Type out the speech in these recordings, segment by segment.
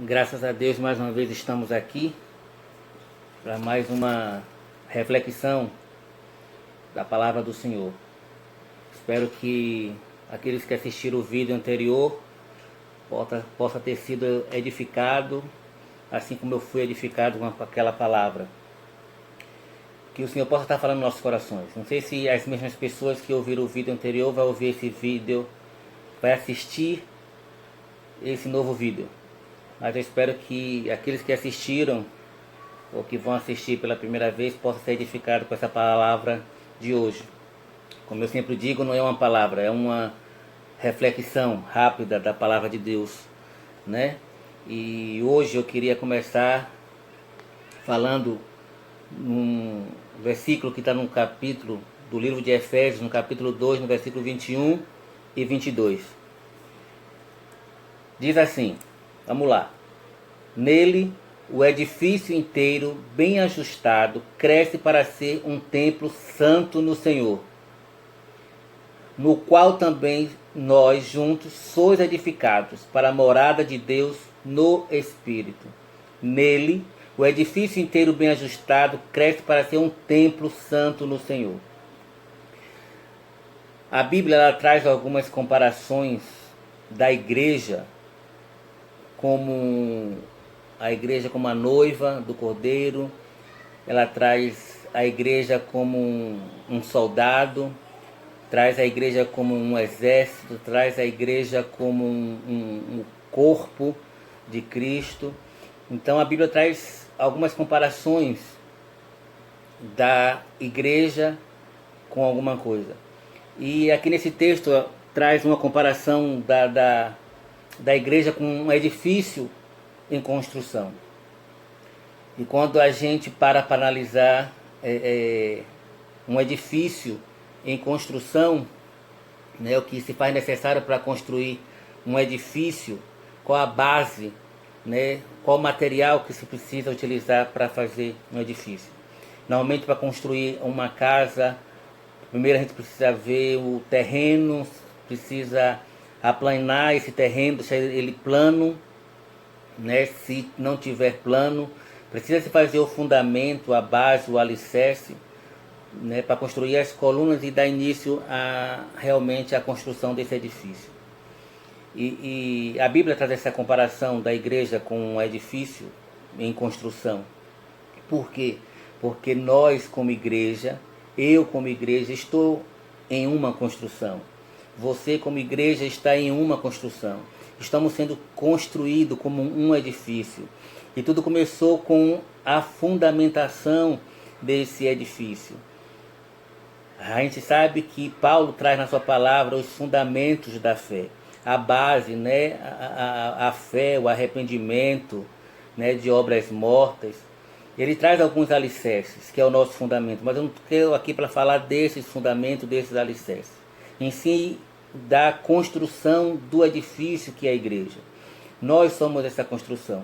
Graças a Deus, mais uma vez estamos aqui para mais uma reflexão da palavra do Senhor. Espero que aqueles que assistiram o vídeo anterior possa ter sido edificado, assim como eu fui edificado com aquela palavra. Que o Senhor possa estar falando nos nossos corações. Não sei se as mesmas pessoas que ouviram o vídeo anterior vão ouvir esse vídeo, vai assistir esse novo vídeo. Mas eu espero que aqueles que assistiram ou que vão assistir pela primeira vez possam ser edificados com essa palavra de hoje. Como eu sempre digo, não é uma palavra, é uma reflexão rápida da palavra de Deus, né? E hoje eu queria começar falando num versículo que está no capítulo do livro de Efésios, no capítulo 2, no versículo 21 e 22. Diz assim, vamos lá. Nele, o edifício inteiro, bem ajustado, cresce para ser um templo santo no Senhor, no qual também nós juntos sois edificados para a morada de Deus no Espírito. Nele, o edifício inteiro bem ajustado cresce para ser um templo santo no Senhor. A Bíblia ela traz algumas comparações da igreja como a noiva do Cordeiro. Ela traz a igreja como um soldado, traz a igreja como um exército, traz a igreja como um corpo de Cristo. Então a Bíblia traz algumas comparações da igreja com alguma coisa. E aqui nesse texto traz uma comparação da igreja com um edifício em construção. E quando a gente para analisar um edifício em construção, né, o que se faz necessário para construir um edifício, qual a base, né, qual o material que se precisa utilizar para fazer um edifício. Normalmente para construir uma casa, primeiro a gente precisa ver o terreno, precisa aplanar esse terreno, deixar ele plano, né? Se não tiver plano, precisa se fazer o fundamento, a base, o alicerce, né? Para construir as colunas e dar início realmente à construção desse edifício. E a Bíblia traz essa comparação da igreja com um edifício em construção. Por quê? Porque nós como igreja, eu como igreja estou em uma construção. Você como igreja está em uma construção. Estamos sendo construídos como um edifício. E tudo começou com a fundamentação desse edifício. A gente sabe que Paulo traz na sua palavra os fundamentos da fé. A base, né? a fé, o arrependimento, né? De obras mortas. Ele traz alguns alicerces, que é o nosso fundamento. Mas eu não estou aqui para falar desses fundamentos, desses alicerces. Em si, da construção do edifício que é a igreja. Nós somos essa construção.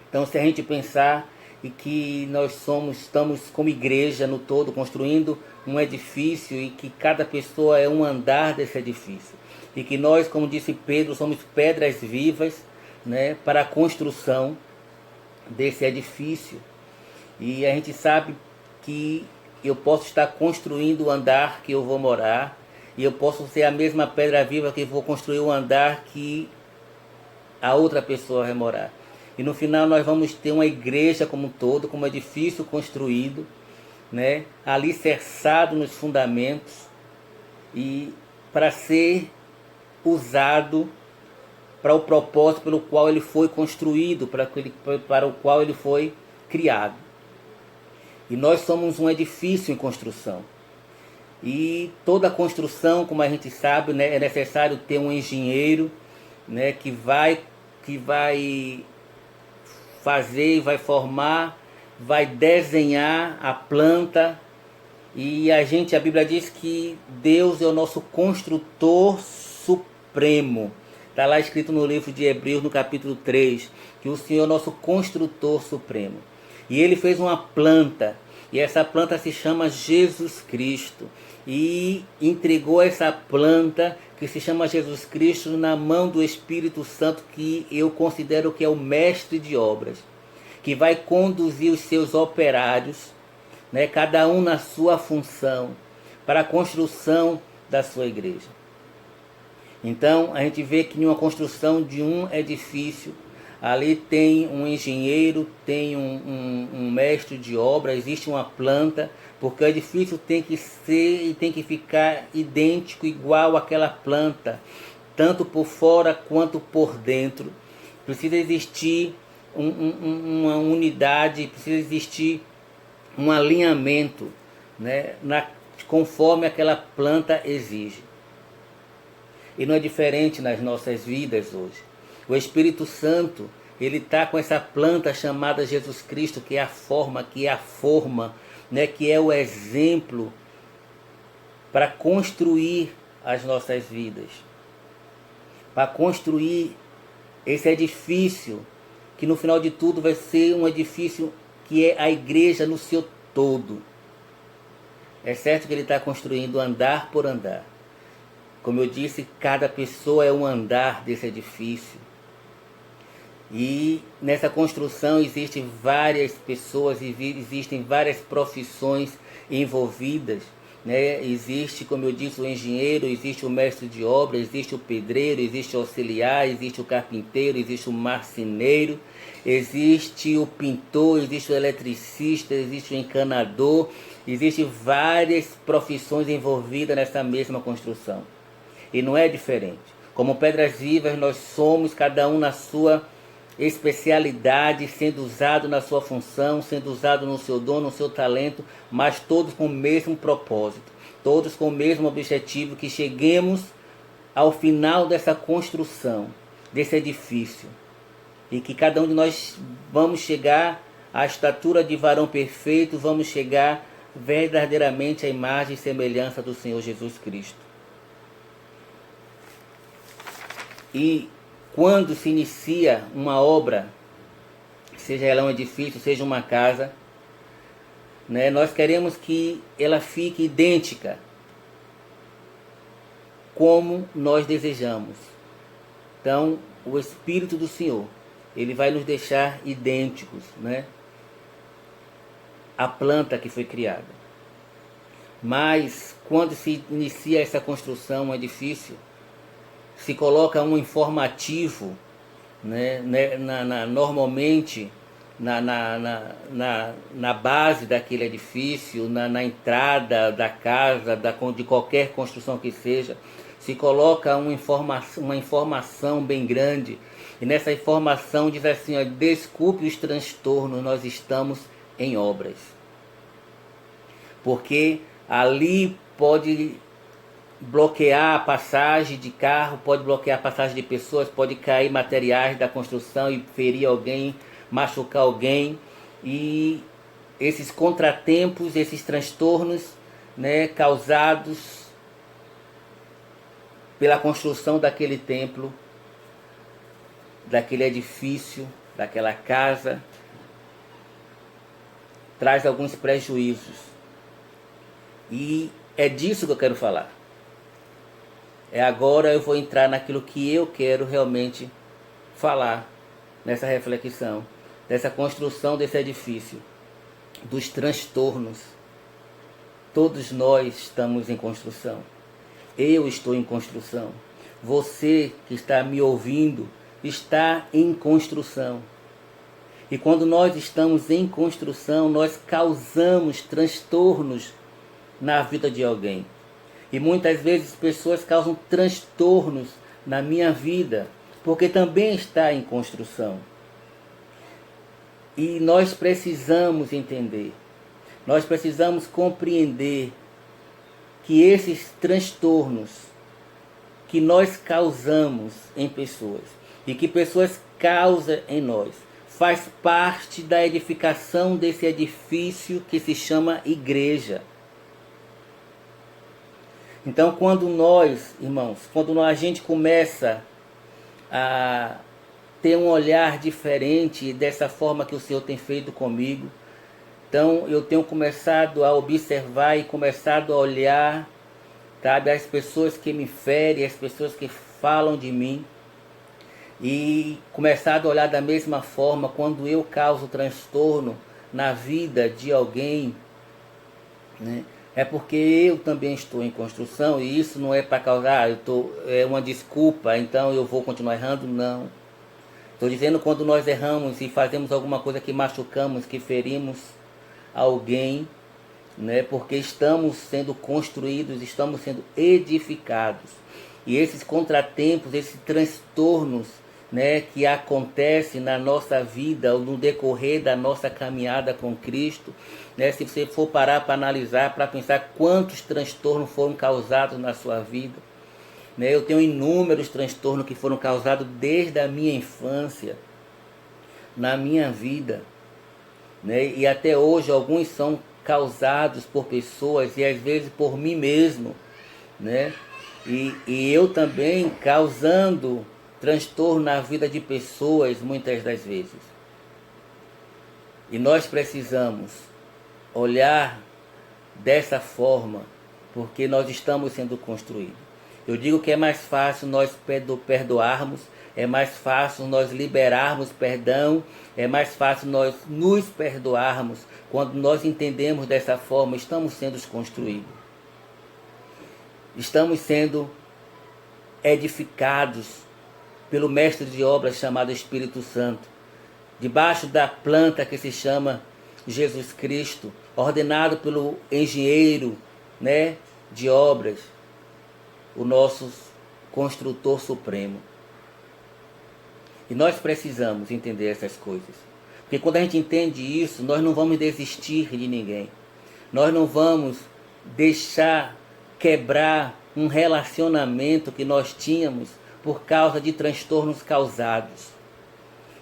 Então, se a gente pensar e que nós estamos como igreja no todo construindo um edifício e que cada pessoa é um andar desse edifício. E que nós, como disse Pedro, somos pedras vivas, né, para a construção desse edifício. E a gente sabe que eu posso estar construindo o andar que eu vou morar, e eu posso ser a mesma pedra viva que vou construir o andar que a outra pessoa vai morar. E no final nós vamos ter uma igreja como um todo, como um edifício construído, né, alicerçado nos fundamentos, e para ser usado para o propósito pelo qual ele foi construído, para o qual ele foi criado. E nós somos um edifício em construção. E toda construção, como a gente sabe, né, é necessário ter um engenheiro, né, que vai fazer, vai formar, vai desenhar a planta. E a Bíblia diz que Deus é o nosso construtor supremo. Está lá escrito no livro de Hebreus, no capítulo 3, que o Senhor é o nosso construtor supremo. E ele fez uma planta, e essa planta se chama Jesus Cristo. E entregou essa planta que se chama Jesus Cristo, na mão do Espírito Santo, que eu considero que é o mestre de obras, que vai conduzir os seus operários, né, cada um na sua função, para a construção da sua igreja. Então a gente vê que em uma construção de um edifício, ali tem um engenheiro, tem um mestre de obra, existe uma planta, porque o edifício tem que ser e tem que ficar idêntico, igual àquela planta, tanto por fora quanto por dentro. Precisa existir uma unidade, precisa existir um alinhamento, né, conforme aquela planta exige. E não é diferente nas nossas vidas hoje. O Espírito Santo, ele está com essa planta chamada Jesus Cristo, que é a forma, né, que é o exemplo para construir as nossas vidas, para construir esse edifício, que no final de tudo vai ser um edifício que é a igreja no seu todo. É certo que ele está construindo andar por andar. Como eu disse, cada pessoa é um andar desse edifício. E nessa construção existem várias pessoas, existem várias profissões envolvidas, né? Existe, como eu disse, o engenheiro, existe o mestre de obra, existe o pedreiro, existe o auxiliar, existe o carpinteiro, existe o marceneiro, existe o pintor, existe o eletricista, existe o encanador, existem várias profissões envolvidas nessa mesma construção. E não é diferente. Como pedras vivas, nós somos, cada um na sua especialidade, sendo usado na sua função, sendo usado no seu dom, no seu talento, mas todos com o mesmo propósito, todos com o mesmo objetivo, que cheguemos ao final dessa construção, desse edifício, e que cada um de nós vamos chegar à estatura de varão perfeito, vamos chegar verdadeiramente à imagem e semelhança do Senhor Jesus Cristo. E quando se inicia uma obra, seja ela um edifício, seja uma casa, né, nós queremos que ela fique idêntica como nós desejamos. Então, o Espírito do Senhor, ele vai nos deixar idênticos, né, à planta que foi criada. Mas, quando se inicia essa construção, um edifício, se coloca um informativo, né, normalmente na base daquele edifício, na entrada da casa, de qualquer construção que seja, se coloca uma informação bem grande, e nessa informação diz assim, ó, desculpe os transtornos, nós estamos em obras. Porque ali pode bloquear a passagem de carro, pode bloquear a passagem de pessoas, pode cair materiais da construção e ferir alguém, machucar alguém. E esses contratempos, esses transtornos, né, causados pela construção daquele templo, daquele edifício, daquela casa, traz alguns prejuízos. E é disso que eu quero falar. Agora eu vou entrar naquilo que eu quero realmente falar, nessa reflexão, dessa construção desse edifício, dos transtornos. Todos nós estamos em construção. Eu estou em construção. Você que está me ouvindo está em construção. E quando nós estamos em construção, nós causamos transtornos na vida de alguém. E muitas vezes pessoas causam transtornos na minha vida, porque também está em construção. E nós precisamos entender, nós precisamos compreender que esses transtornos que nós causamos em pessoas, e que pessoas causam em nós, faz parte da edificação desse edifício que se chama igreja. Então, quando nós, irmãos, quando a gente começa a ter um olhar diferente dessa forma que o Senhor tem feito comigo, então eu tenho começado a observar e começado a olhar sabe? As pessoas que me ferem, as pessoas que falam de mim. E começar a olhar da mesma forma quando eu causo transtorno na vida de alguém, né? É porque eu também estou em construção e isso não é para causar, é uma desculpa, então eu vou continuar errando, não. Estou dizendo quando nós erramos e fazemos alguma coisa que machucamos, que ferimos alguém, né? Porque estamos sendo construídos, estamos sendo edificados. E esses contratempos, esses transtornos, né, que acontecem na nossa vida, ou no decorrer da nossa caminhada com Cristo, né, se você for parar para analisar, para pensar quantos transtornos foram causados na sua vida, né, eu tenho inúmeros transtornos que foram causados desde a minha infância, na minha vida, né, e até hoje alguns são causados por pessoas e às vezes por mim mesmo, né, e eu também causando transtorno na vida de pessoas muitas das vezes. E nós precisamos olhar dessa forma, porque nós estamos sendo construídos. Eu digo que é mais fácil nós perdoarmos, é mais fácil nós liberarmos perdão, é mais fácil nós nos perdoarmos. Quando nós entendemos dessa forma, estamos sendo construídos. Estamos sendo edificados pelo mestre de obras chamado Espírito Santo, debaixo da planta que se chama Jesus Cristo, ordenado pelo engenheiro, né, de obras, o nosso construtor supremo. E nós precisamos entender essas coisas, porque quando a gente entende isso, nós não vamos desistir de ninguém, nós não vamos deixar quebrar um relacionamento que nós tínhamos por causa de transtornos causados.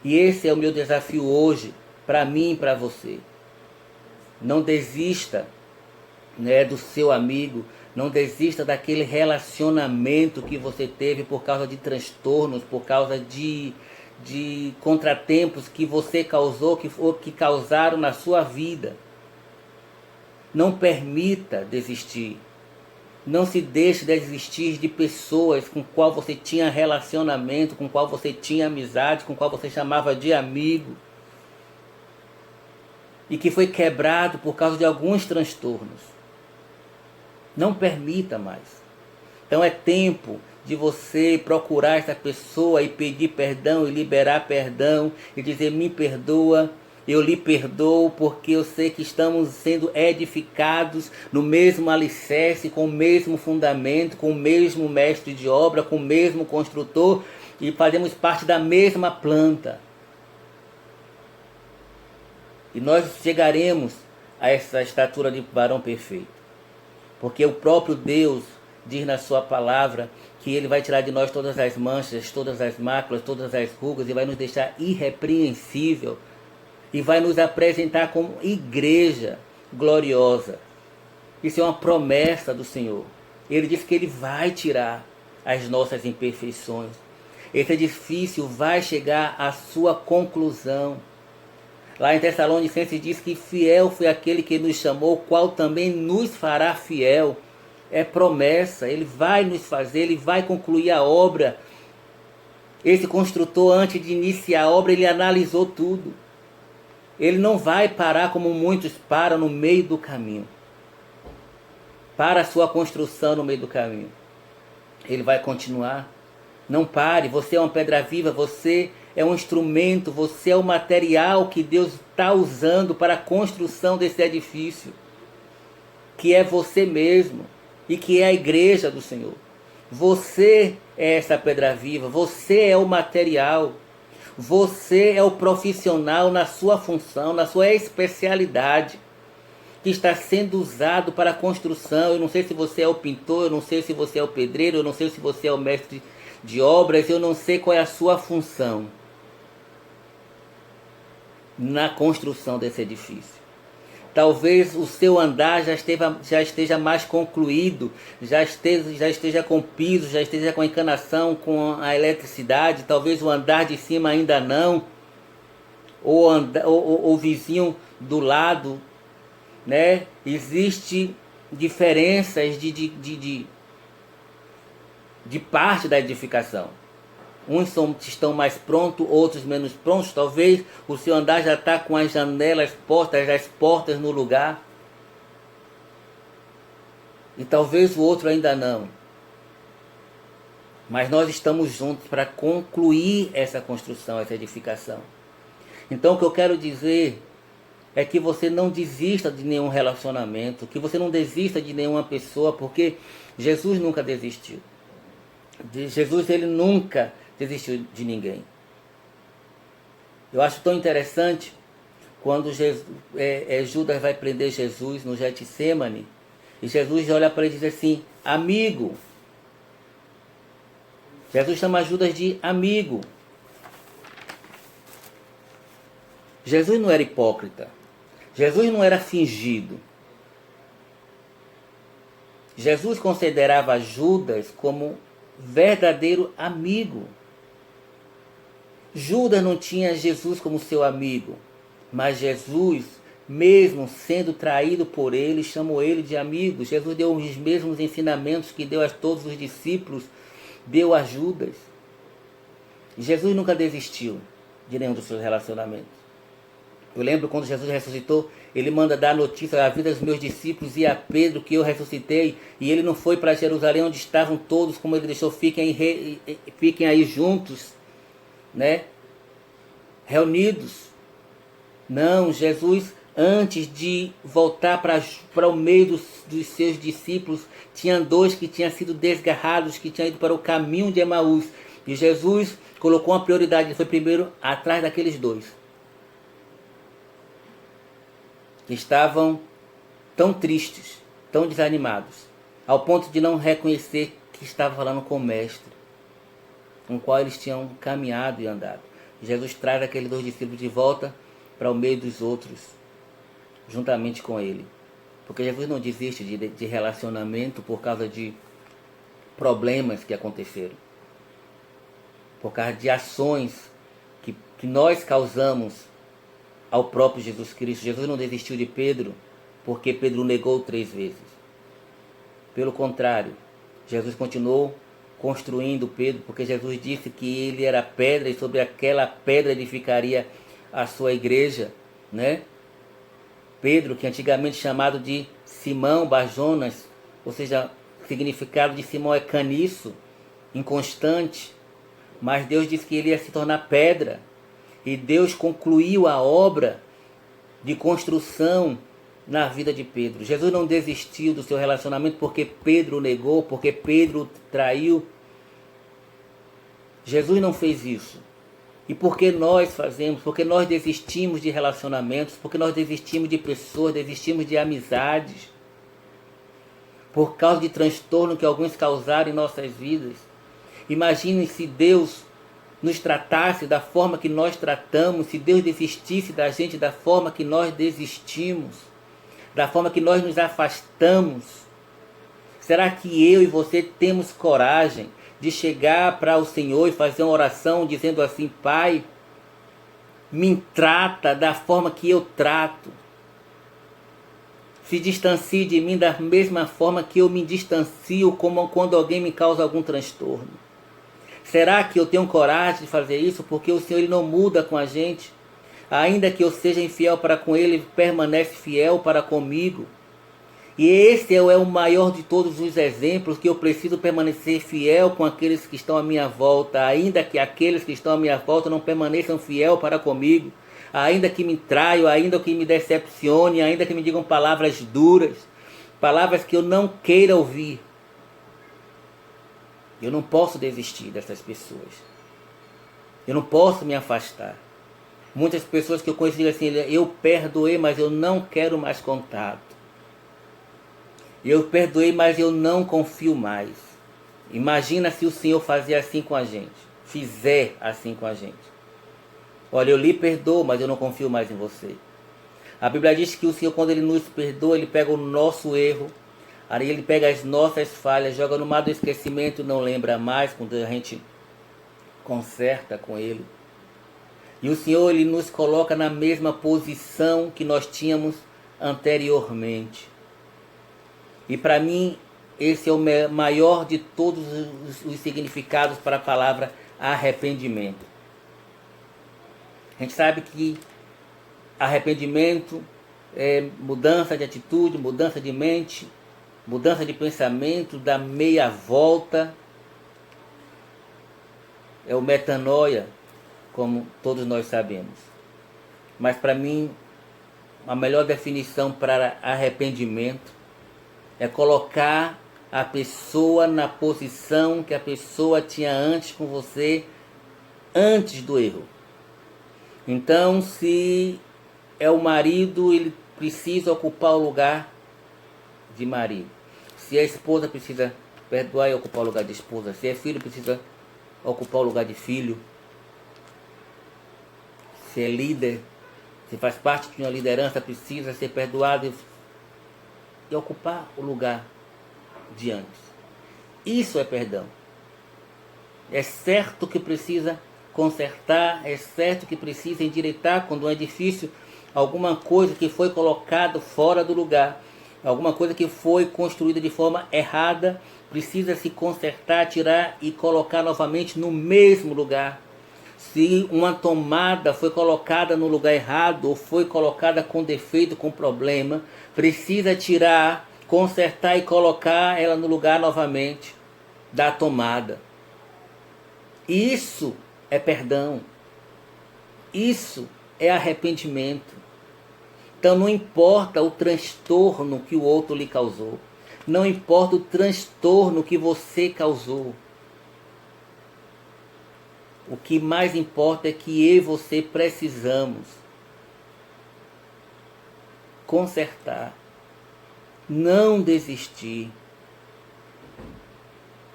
E esse é o meu desafio hoje, para mim e para você. Não desista, né, do seu amigo, não desista daquele relacionamento que você teve por causa de transtornos, por causa de contratempos que você causou, que causaram na sua vida. Não permita desistir. Não se deixe desistir de pessoas com qual você tinha relacionamento, com qual você tinha amizade, com qual você chamava de amigo. E que foi quebrado por causa de alguns transtornos. Não permita mais. Então é tempo de você procurar essa pessoa e pedir perdão e liberar perdão e dizer: me perdoa. Eu lhe perdoo porque eu sei que estamos sendo edificados no mesmo alicerce, com o mesmo fundamento, com o mesmo mestre de obra, com o mesmo construtor e fazemos parte da mesma planta. E nós chegaremos a essa estatura de varão perfeito. Porque o próprio Deus diz na sua palavra que Ele vai tirar de nós todas as manchas, todas as máculas, todas as rugas e vai nos deixar irrepreensível. E vai nos apresentar como igreja gloriosa. Isso é uma promessa do Senhor. Ele disse que Ele vai tirar as nossas imperfeições. Esse edifício vai chegar à sua conclusão. Lá em Tessalonicenses diz que fiel foi aquele que nos chamou, o qual também nos fará fiel. É promessa, Ele vai nos fazer, Ele vai concluir a obra. Esse construtor, antes de iniciar a obra, ele analisou tudo. Ele não vai parar como muitos param no meio do caminho. Para a sua construção no meio do caminho. Ele vai continuar. Não pare, você é uma pedra viva, você é um instrumento, você é o material que Deus está usando para a construção desse edifício. Que é você mesmo e que é a igreja do Senhor. Você é essa pedra viva, você é o material. Você é o profissional na sua função, na sua especialidade, que está sendo usado para a construção. Eu não sei se você é o pintor, eu não sei se você é o pedreiro, eu não sei se você é o mestre de obras, eu não sei qual é a sua função na construção desse edifício. Talvez o seu andar já esteja mais concluído, já esteja com piso, já esteja com encanação, com a eletricidade. Talvez o andar de cima ainda não, ou o vizinho do lado, né? Existem diferenças de de parte da edificação. Uns estão mais prontos, outros menos prontos. Talvez o seu andar já está com as janelas postas, as portas no lugar. E talvez o outro ainda não. Mas nós estamos juntos para concluir essa construção, essa edificação. Então o que eu quero dizer é que você não desista de nenhum relacionamento, que você não desista de nenhuma pessoa, porque Jesus nunca desistiu. Jesus, ele nunca desistiu de ninguém. Eu acho tão interessante quando Judas vai prender Jesus no Getsêmani, e Jesus olha para ele e diz assim: amigo. Jesus chama Judas de amigo. Jesus não era hipócrita. Jesus não era fingido. Jesus considerava Judas como verdadeiro amigo. Judas não tinha Jesus como seu amigo, mas Jesus, mesmo sendo traído por ele, chamou ele de amigo. Jesus deu os mesmos ensinamentos que deu a todos os discípulos, deu a Judas. Jesus nunca desistiu de nenhum dos seus relacionamentos. Eu lembro quando Jesus ressuscitou, ele manda dar notícia à vida dos meus discípulos e a Pedro que eu ressuscitei, e ele não foi para Jerusalém onde estavam todos, como ele deixou, fiquem aí juntos, né? Reunidos. Não, Jesus, antes de voltar para o meio dos seus discípulos, tinha dois que tinham sido desgarrados, que tinham ido para o caminho de Emaús, e Jesus colocou uma prioridade, ele foi primeiro atrás daqueles dois, que estavam tão tristes, tão desanimados, ao ponto de não reconhecer que estava falando com o Mestre, com o qual eles tinham caminhado e andado. E Jesus traz aqueles dois discípulos de volta para o meio dos outros, juntamente com ele. Porque Jesus não desiste de relacionamento por causa de problemas que aconteceram, por causa de ações que nós causamos ao próprio Jesus Cristo. Jesus não desistiu de Pedro porque Pedro o negou 3 vezes. Pelo contrário, Jesus continuou construindo Pedro, porque Jesus disse que ele era pedra e sobre aquela pedra edificaria a sua igreja, né? Pedro, que antigamente chamado de Simão Barjonas, ou seja, o significado de Simão é caniço, inconstante, mas Deus disse que ele ia se tornar pedra. E Deus concluiu a obra de construção na vida de Pedro. Jesus não desistiu do seu relacionamento porque Pedro o negou, porque Pedro o traiu. Jesus não fez isso. E por que nós fazemos? Porque nós desistimos de relacionamentos, porque nós desistimos de pessoas, desistimos de amizades, por causa de transtorno que alguns causaram em nossas vidas. Imaginem se Deus nos tratasse da forma que nós tratamos, se Deus desistisse da gente da forma que nós desistimos, da forma que nós nos afastamos. Será que eu e você temos coragem de chegar para o Senhor e fazer uma oração dizendo assim: Pai, me trata da forma que eu trato, se distancie de mim da mesma forma que eu me distancio como quando alguém me causa algum transtorno? Será que eu tenho coragem de fazer isso? Porque o Senhor, ele não muda com a gente. Ainda que eu seja infiel para com ele, ele permanece fiel para comigo. E esse é o maior de todos os exemplos, que eu preciso permanecer fiel com aqueles que estão à minha volta, ainda que aqueles que estão à minha volta não permaneçam fiel para comigo, ainda que me traiam, ainda que me decepcione, ainda que me digam palavras duras, palavras que eu não queira ouvir. Eu não posso desistir dessas pessoas. Eu não posso me afastar. Muitas pessoas que eu conheço dizem assim: eu perdoei, mas eu não quero mais contato. Eu perdoei, mas eu não confio mais. Imagina se o Senhor fazer assim com a gente. Fizer assim com a gente. Olha, eu lhe perdoo, mas eu não confio mais em você. A Bíblia diz que o Senhor, quando ele nos perdoa, ele pega o nosso erro, aí ele pega as nossas falhas, joga no mar do esquecimento, não lembra mais, quando a gente conserta com ele. E o Senhor, ele nos coloca na mesma posição que nós tínhamos anteriormente. E para mim esse é o maior de todos os significados para a palavra arrependimento. A gente sabe que arrependimento é mudança de atitude, mudança de mente, mudança de pensamento, da meia volta. É o metanoia, como todos nós sabemos. Mas para mim, a melhor definição para arrependimento é colocar a pessoa na posição que a pessoa tinha antes com você, antes do erro. Então, se é o marido, ele precisa ocupar o lugar de marido. Se a esposa precisa perdoar e ocupar o lugar de esposa. Se é filho, precisa ocupar o lugar de filho. Se é líder, se faz parte de uma liderança, precisa ser perdoado e ocupar o lugar de antes. Isso é perdão. É certo que precisa consertar, é certo que precisa endireitar quando é difícil alguma coisa que foi colocada fora do lugar, alguma coisa que foi construída de forma errada, precisa se consertar, tirar e colocar novamente no mesmo lugar. Se uma tomada foi colocada no lugar errado ou foi colocada com defeito, com problema, precisa tirar, consertar e colocar ela no lugar novamente da tomada. Isso é perdão. Isso é arrependimento. Então não importa o transtorno que o outro lhe causou. Não importa o transtorno que você causou. O que mais importa é que eu e você precisamos consertar, não desistir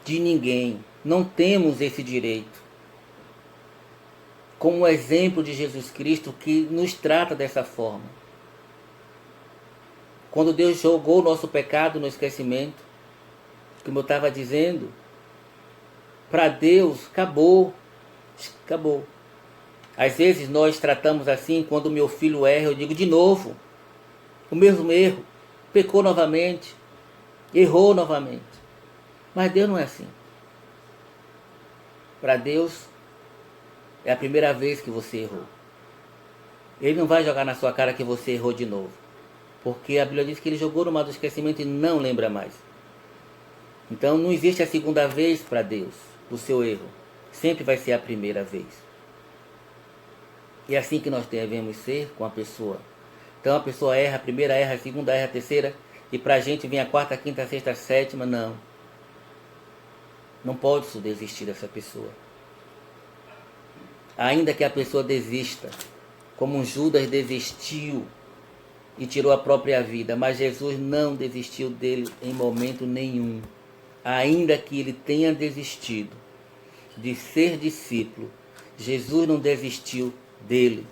de ninguém. Não temos esse direito. Como o exemplo de Jesus Cristo que nos trata dessa forma. Quando Deus jogou o nosso pecado no esquecimento, como eu estava dizendo, para Deus acabou. Acabou. Às vezes nós tratamos assim, quando o meu filho erra, eu digo de novo, o mesmo erro, pecou novamente, errou novamente. Mas Deus não é assim. Para Deus, é a primeira vez que você errou. Ele não vai jogar na sua cara que você errou de novo. Porque a Bíblia diz que ele jogou no mar do esquecimento e não lembra mais. Então não existe a segunda vez para Deus, do seu erro. Sempre vai ser a primeira vez. E é assim que nós devemos ser com a pessoa. Então a pessoa erra, a primeira erra, a segunda erra, a terceira, e para a gente vem a quarta, a quinta, a sexta, a sétima, não. Não pode desistir dessa pessoa. Ainda que a pessoa desista, como Judas desistiu e tirou a própria vida, mas Jesus não desistiu dele em momento nenhum. Ainda que ele tenha desistido de ser discípulo, Jesus não desistiu dele.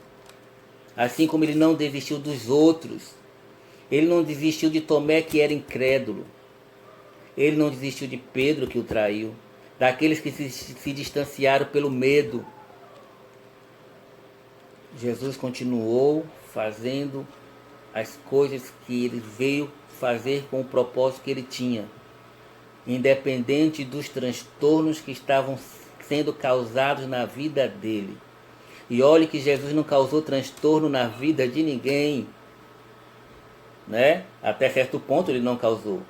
Assim como ele não desistiu dos outros. Ele não desistiu de Tomé, que era incrédulo. Ele não desistiu de Pedro, que o traiu. Daqueles que se distanciaram pelo medo. Jesus continuou fazendo as coisas que ele veio fazer com o propósito que ele tinha. Independente dos transtornos que estavam sendo causados na vida dele. E olhe que Jesus não causou transtorno na vida de ninguém, né? Até certo ponto ele não causou.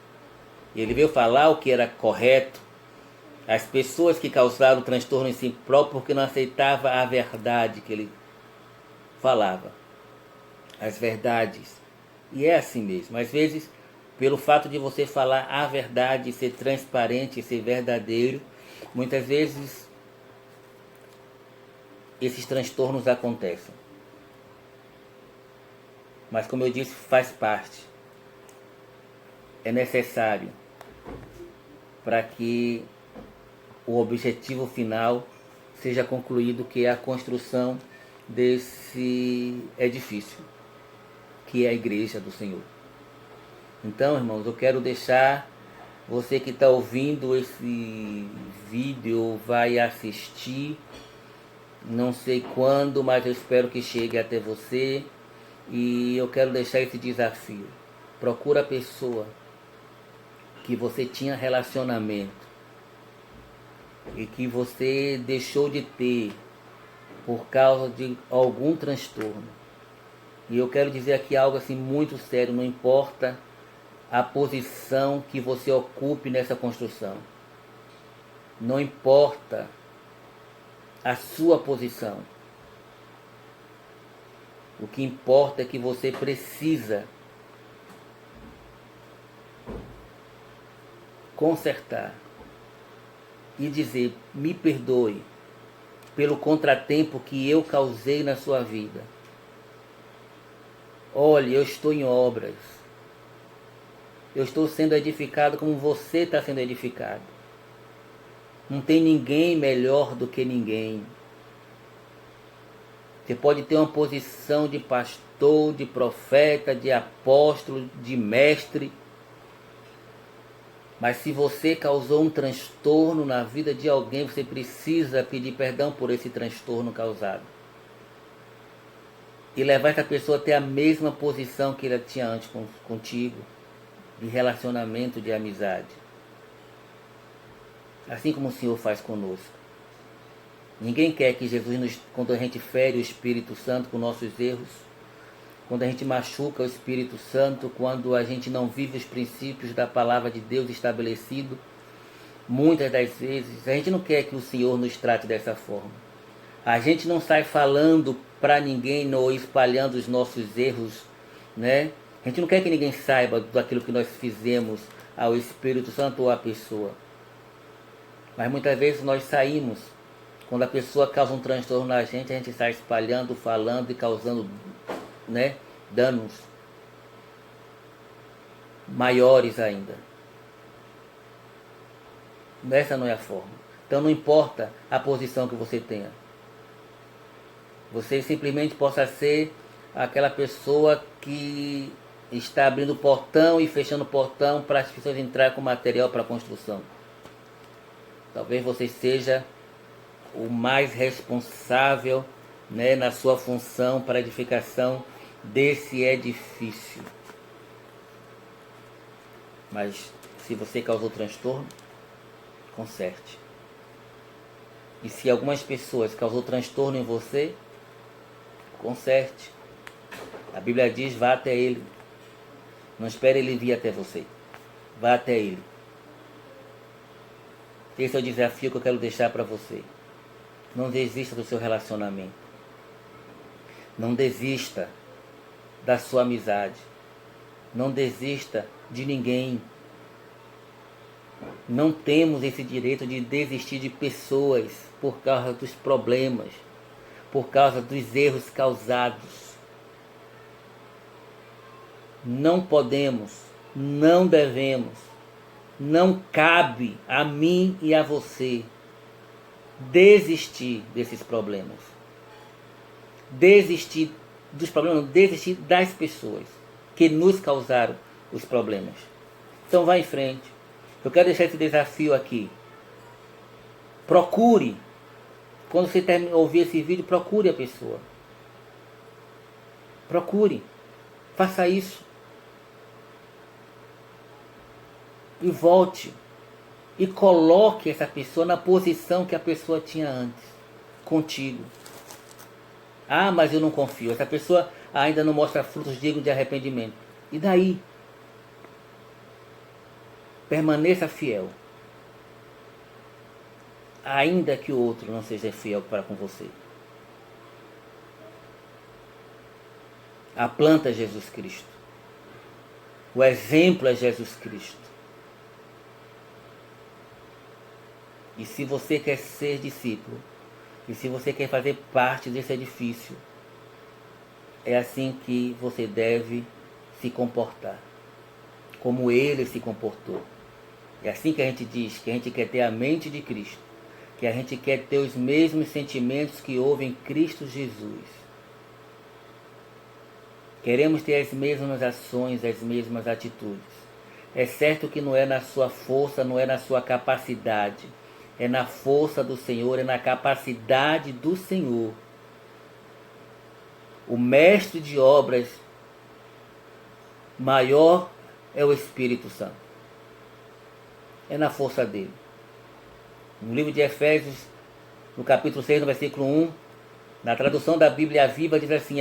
Ele veio falar o que era correto. As pessoas que causaram transtorno em si próprio porque não aceitavam a verdade que ele falava. As verdades. E é assim mesmo. Às vezes, pelo fato de você falar a verdade, ser transparente, ser verdadeiro, muitas vezes esses transtornos acontecem. Mas como eu disse, faz parte. É necessário para que o objetivo final seja concluído, que é a construção desse edifício, que é a igreja do Senhor. Então, irmãos, eu quero deixar você que está ouvindo esse vídeo, vai assistir, não sei quando, mas eu espero que chegue até você. E eu quero deixar esse desafio. Procura a pessoa que você tinha relacionamento e que você deixou de ter por causa de algum transtorno. E eu quero dizer aqui algo assim muito sério, não importa a posição que você ocupe nessa construção. Não importa a sua posição. O que importa é que você precisa consertar e dizer: me perdoe pelo contratempo que eu causei na sua vida. Olhe, eu estou em obras. Eu estou sendo edificado como você está sendo edificado. Não tem ninguém melhor do que ninguém. Você pode ter uma posição de pastor, de profeta, de apóstolo, de mestre. Mas se você causou um transtorno na vida de alguém, você precisa pedir perdão por esse transtorno causado. E levar essa pessoa a ter a mesma posição que ela tinha antes contigo, de relacionamento, de amizade. Assim como o Senhor faz conosco. Ninguém quer que Jesus, quando a gente fere o Espírito Santo com nossos erros, quando a gente machuca o Espírito Santo, quando a gente não vive os princípios da palavra de Deus estabelecido, muitas das vezes, a gente não quer que o Senhor nos trate dessa forma. A gente não sai falando para ninguém ou espalhando os nossos erros, né? A gente não quer que ninguém saiba daquilo que nós fizemos ao Espírito Santo ou à pessoa. Mas muitas vezes nós saímos, quando a pessoa causa um transtorno na gente, a gente sai espalhando, falando e causando, né, danos maiores ainda. Essa não é a forma. Então não importa a posição que você tenha. Você simplesmente possa ser aquela pessoa que está abrindo o portão e fechando o portão para as pessoas entrarem com material para a construção. Talvez você seja o mais responsável, né, na sua função para a edificação desse edifício. Mas se você causou transtorno, conserte. E se algumas pessoas causou transtorno em você, conserte. A Bíblia diz: vá até ele. Não espere ele vir até você. Vá até ele. Esse é o desafio que eu quero deixar para você. Não desista do seu relacionamento. Não desista da sua amizade. Não desista de ninguém. Não temos esse direito de desistir de pessoas por causa dos problemas, por causa dos erros causados. Não podemos, não devemos, não cabe a mim e a você desistir desses problemas. Desistir dos problemas, não, desistir das pessoas que nos causaram os problemas. Então vá em frente. Eu quero deixar esse desafio aqui. Procure. Quando você ouvir esse vídeo, procure a pessoa. Procure. Faça isso. E volte. E coloque essa pessoa na posição que a pessoa tinha antes. Contigo. Ah, mas eu não confio. Essa pessoa ainda não mostra frutos dignos de arrependimento. E daí? Permaneça fiel. Ainda que o outro não seja fiel para com você. A planta é Jesus Cristo. O exemplo é Jesus Cristo. E se você quer ser discípulo, e se você quer fazer parte desse edifício, é assim que você deve se comportar. Como ele se comportou. É assim que a gente diz que a gente quer ter a mente de Cristo. Que a gente quer ter os mesmos sentimentos que houve em Cristo Jesus. Queremos ter as mesmas ações, as mesmas atitudes. É certo que não é na sua força, não é na sua capacidade. É na força do Senhor, é na capacidade do Senhor. O mestre de obras maior é o Espírito Santo. é na força dele. No livro de Efésios, no capítulo 6, no versículo 1, na tradução da Bíblia Viva, diz assim,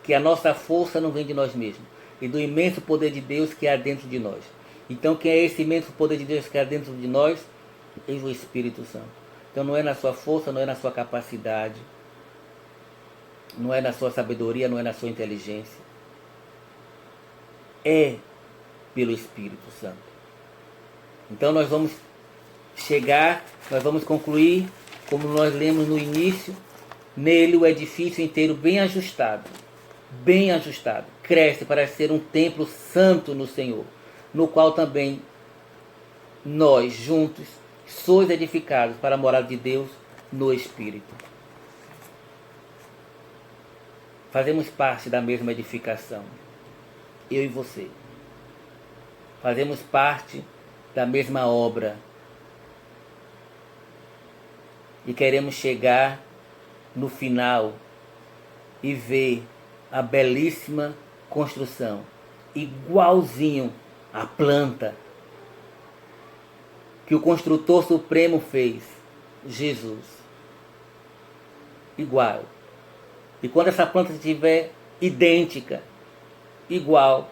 que a nossa força não vem de nós mesmos, e do imenso poder de Deus que há dentro de nós. Então, quem é esse imenso poder de Deus que há dentro de nós? Eis o Espírito Santo. Então, não é na sua força, não é na sua capacidade, não é na sua sabedoria, não é na sua inteligência. É pelo Espírito Santo. Então, nós vamos concluir, como nós lemos no início, nele o edifício inteiro bem ajustado, cresce para ser um templo santo no Senhor, no qual também nós juntos sois edificados para a morada de Deus no Espírito. Fazemos parte da mesma edificação, eu e você. Fazemos parte da mesma obra. E queremos chegar no final e ver a belíssima construção, igualzinho à planta que o construtor supremo fez, Jesus. Igual. E quando essa planta estiver idêntica, igual,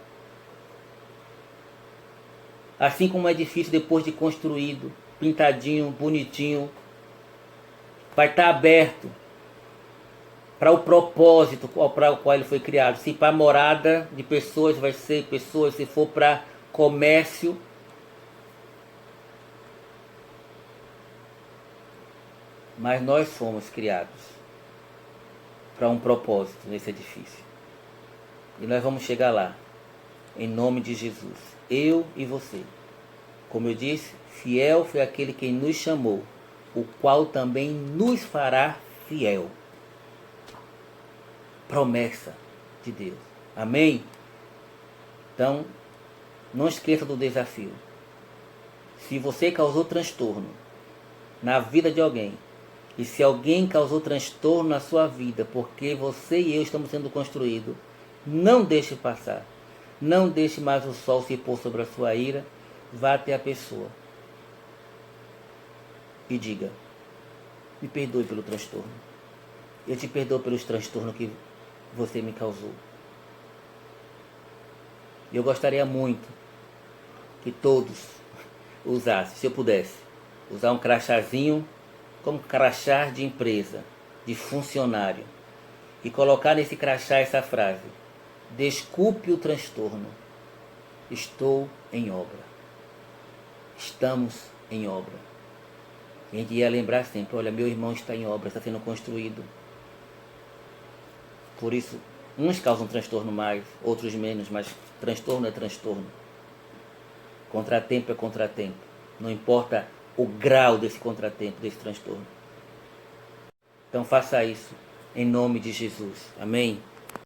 assim como um edifício depois de construído, pintadinho, bonitinho, vai estar aberto para o propósito para o qual ele foi criado. Se para morada de pessoas, vai ser pessoas. Se for para comércio, mas nós fomos criados para um propósito nesse edifício. E nós vamos chegar lá, em nome de Jesus. Eu e você. Como eu disse, fiel foi aquele que nos chamou, o qual também nos fará fiel. Promessa de Deus. Amém? Então, não esqueça do desafio. Se você causou transtorno na vida de alguém, e se alguém causou transtorno na sua vida, porque você e eu estamos sendo construídos, não deixe passar. Não deixe mais o sol se pôr sobre a sua ira. Vá até a pessoa e diga: me perdoe pelo transtorno. Eu te perdoo pelos transtornos que você me causou. Eu gostaria muito que todos usassem, se eu pudesse, usar um crachazinho como crachá de empresa, de funcionário, e colocar nesse crachá essa frase: desculpe o transtorno, estou em obra. Estamos em obra. A gente ia lembrar sempre: olha, meu irmão está em obra, está sendo construído. Por isso, uns causam transtorno mais, outros menos, mas transtorno é transtorno. Contratempo é contratempo. Não importa o grau desse contratempo, desse transtorno. Então faça isso em nome de Jesus. Amém?